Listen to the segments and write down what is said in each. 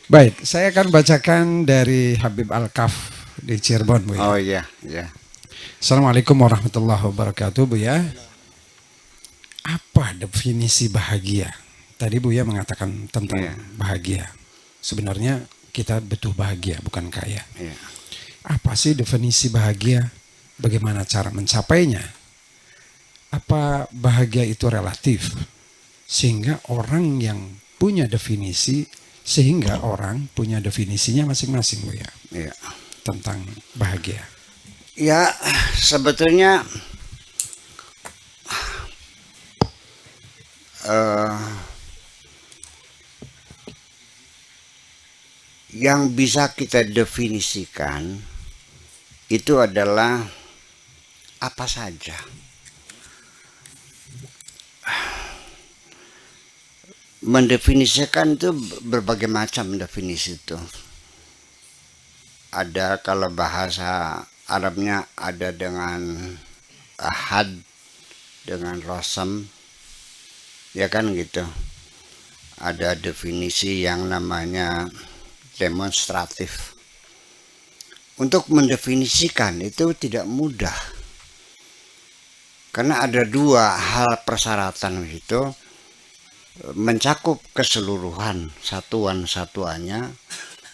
Baik, saya akan bacakan dari Habib Al-Kaf di Cirebon, Bu ya. Oh iya, iya. Assalamualaikum warahmatullahi wabarakatuh, Bu ya. Apa definisi bahagia? Tadi Bu ya mengatakan tentang bahagia. Sebenarnya kita butuh bahagia, bukan kaya. Apa sih definisi bahagia? Bagaimana cara mencapainya? Apa bahagia itu relatif? Sehingga orang yang punya definisi, sehingga orang punya definisinya masing-masing, Bu ya. Iya. Tentang bahagia. Ya, sebetulnya yang bisa kita definisikan itu adalah apa saja. Mendefinisikan itu berbagai macam definisi itu. Ada kalau bahasa Arabnya ada dengan ahad, dengan rosam, ya kan gitu. Ada definisi yang namanya demonstratif. Untuk mendefinisikan itu tidak mudah. Karena ada dua hal persyaratan itu, mencakup keseluruhan satuan-satuannya,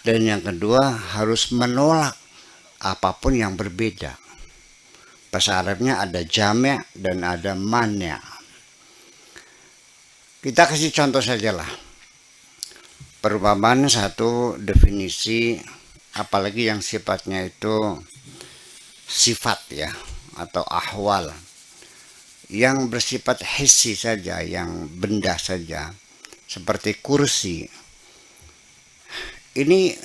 dan yang kedua harus menolak apapun yang berbeda. Bahasa Arabnya ada jami' dan ada mani'. Kita kasih contoh saja lah. Perumpamaan satu definisi, apalagi yang sifatnya itu sifat ya, atau ahwal, yang bersifat hissi saja, yang benda saja, seperti kursi. Ini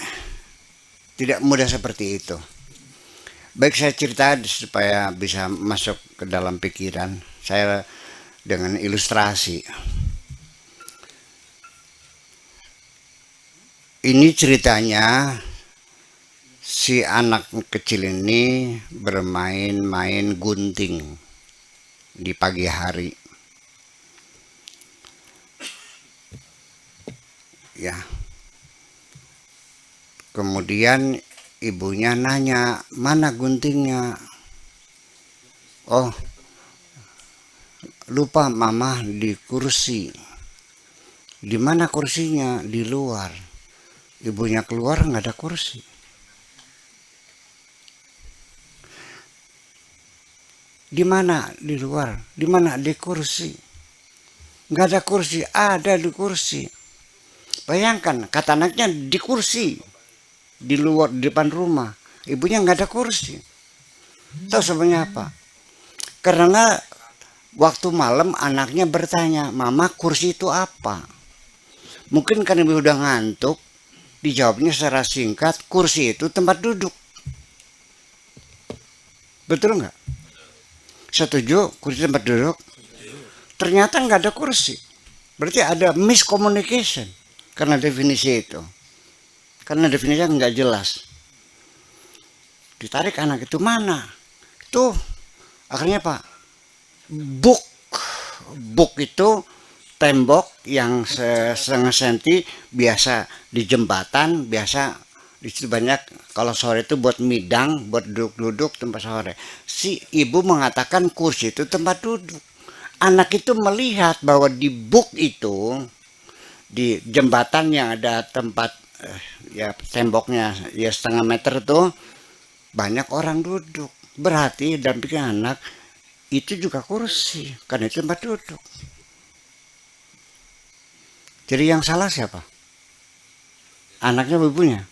tidak mudah seperti itu. Baik, saya cerita supaya bisa masuk ke dalam pikiran saya dengan ilustrasi. Ini ceritanya si anak kecil ini bermain-main gunting di pagi hari. Ya. Kemudian ibunya nanya, "Mana guntingnya?" "Oh, lupa mama di kursi." "Di mana kursinya?" "Di luar." Ibunya keluar, nggak ada kursi. "Di mana?" "Di luar." "Di mana?" "Di kursi." "Nggak ada kursi." "Ada di kursi." Bayangkan, kata anaknya di kursi, di luar, di depan rumah. Ibunya nggak ada kursi. Tahu sebenarnya apa? Karena waktu malam anaknya bertanya, "Mama, kursi itu apa?" Mungkin karena ibu udah ngantuk, dijawabnya secara singkat, "Kursi itu tempat duduk." Betul nggak? Setuju, kursi tempat duduk? Ternyata nggak ada kursi. Berarti ada miscommunication karena definisi itu. Karena definisinya nggak jelas. Ditarik anak itu, "Mana?" Itu akhirnya Pak, book. Book itu tembok yang setengah senti, biasa di jembatan, biasa di situ banyak kalau sore itu buat midang, buat duduk-duduk tempat sore. Si ibu mengatakan kursi itu tempat duduk. Anak itu melihat bahwa di book itu, di jembatan yang ada tempat ya temboknya ya setengah meter tuh, banyak orang duduk. Berarti dalam pikiran anak itu juga kursi, karena itu tempat duduk. Jadi yang salah siapa? Anaknya, ibunya?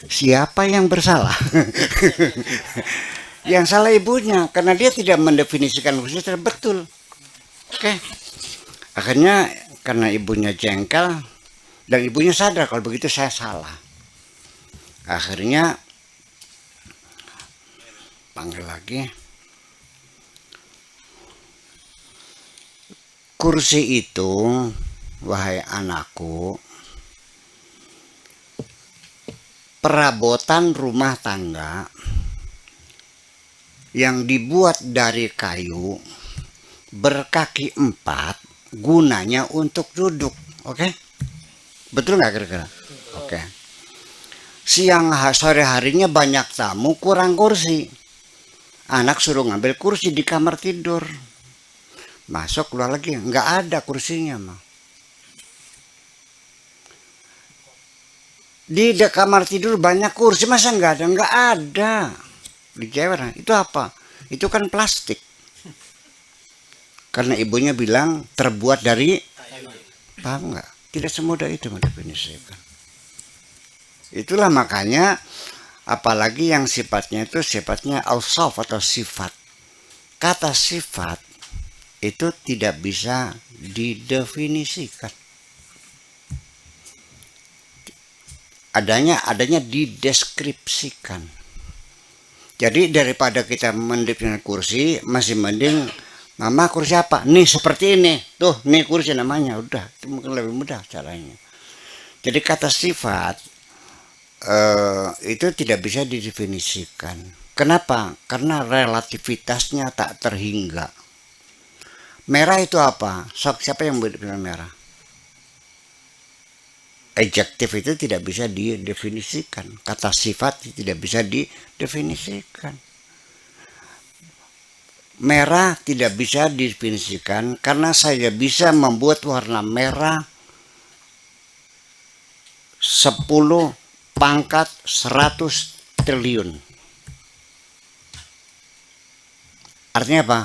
Siapa yang bersalah? Yang salah ibunya, karena dia tidak mendefinisikan kursi secara betul. Oke. Akhirnya karena ibunya jengkel dan ibunya sadar kalau begitu saya salah. Akhirnya panggil lagi. Kursi itu, wahai anakku, perabotan rumah tangga yang dibuat dari kayu berkaki 4 gunanya untuk duduk. Oke? Betul nggak kira-kira? Oke. Siang sore harinya banyak tamu, kurang kursi. Anak suruh ngambil kursi di kamar tidur. Masuk keluar lagi, nggak ada kursinya mah. Di kamar tidur banyak kursi, masa nggak ada? Nggak ada. Dijewer, itu apa? Itu kan plastik. Karena ibunya bilang terbuat dari, paham nggak? Tidak semudah itu mendefinisikan. Itulah makanya, apalagi yang sifatnya itu sifatnya ausaf atau sifat. Kata sifat itu tidak bisa didefinisikan. Adanya dideskripsikan. Jadi daripada kita mendefinisikan kursi, masih mending, mama kursi apa? Nih seperti ini, tuh nih kursi namanya, udah itu mungkin lebih mudah caranya. Jadi kata sifat itu tidak bisa didefinisikan. Kenapa? Karena relativitasnya tak terhingga. Merah itu apa? Siapa yang berdefinisi merah? Adjektif itu tidak bisa didefinisikan. Kata sifat tidak bisa didefinisikan. Merah tidak bisa didefinisikan karena saya bisa membuat warna merah 10 pangkat 100 triliun. Artinya apa?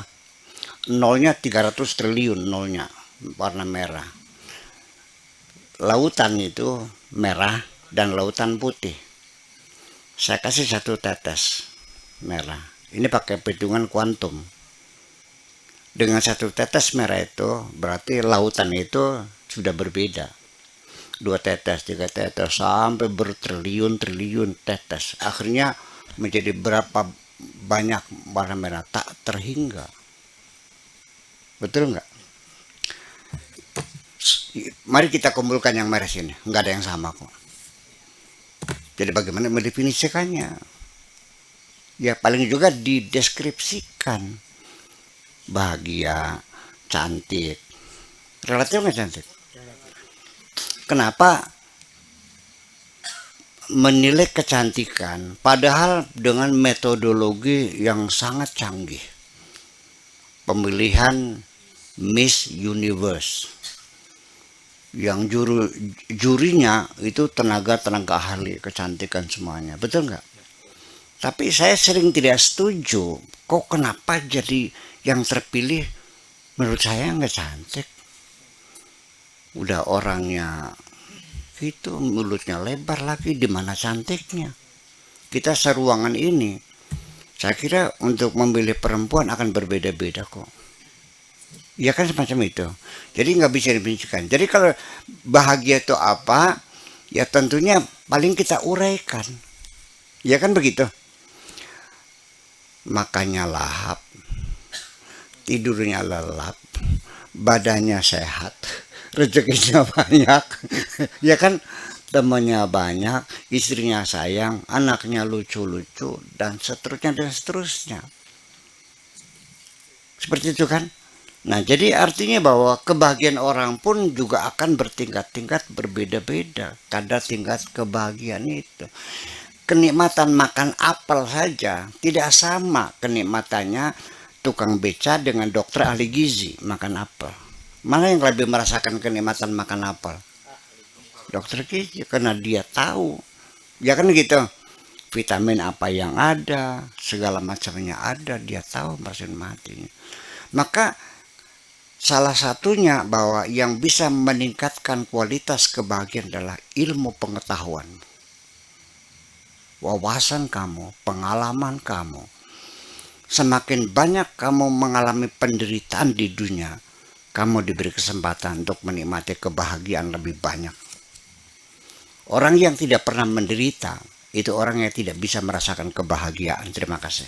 Nolnya 300 triliun nolnya warna merah. Lautan itu merah dan lautan putih. Saya kasih 1 tetes merah. Ini pakai perhitungan kuantum. Dengan 1 tetes merah itu berarti lautan itu sudah berbeda. 2 tetes, 3 tetes, sampai bertriliun-triliun tetes. Akhirnya menjadi berapa banyak warna merah tak terhingga. Betul nggak? Mari kita kumpulkan yang merah sini, nggak ada yang sama kok. Jadi bagaimana mendefinisikannya? Ya paling juga dideskripsikan. Bahagia, cantik, relatif nggak cantik? Kenapa menilai kecantikan padahal dengan metodologi yang sangat canggih? Pemilihan Miss Universe yang jurinya itu tenaga ahli kecantikan semuanya, betul nggak? Tapi saya sering tidak setuju. Kok kenapa jadi yang terpilih menurut saya nggak cantik? Udah orangnya gitu, mulutnya lebar lagi, di mana cantiknya? Kita seruangan ini, saya kira untuk memilih perempuan akan berbeda-beda kok. Ya kan semacam itu. Jadi nggak bisa dibencikan. Jadi kalau bahagia itu apa? Ya tentunya paling kita uraikan. Ya kan begitu. Makannya lahap, tidurnya lelap, badannya sehat, rezekinya banyak. Ya kan, temannya banyak, istrinya sayang, anaknya lucu-lucu, dan seterusnya. Seperti itu kan. Nah, jadi artinya bahwa kebahagiaan orang pun juga akan bertingkat-tingkat, berbeda-beda kadar tingkat kebahagiaan itu. Kenikmatan makan apel saja tidak sama kenikmatannya tukang beca dengan dokter ahli gizi makan apel. Mana yang lebih merasakan kenikmatan makan apel? Dokter gizi, karena dia tahu. Ya kan gitu. Vitamin apa yang ada, segala macamnya ada, dia tahu mesin matinya. Maka salah satunya bahwa yang bisa meningkatkan kualitas kebahagiaan adalah ilmu pengetahuan. Wawasan kamu, pengalaman kamu. Semakin banyak kamu mengalami penderitaan di dunia, kamu diberi kesempatan untuk menikmati kebahagiaan lebih banyak. Orang yang tidak pernah menderita, itu orang yang tidak bisa merasakan kebahagiaan. Terima kasih.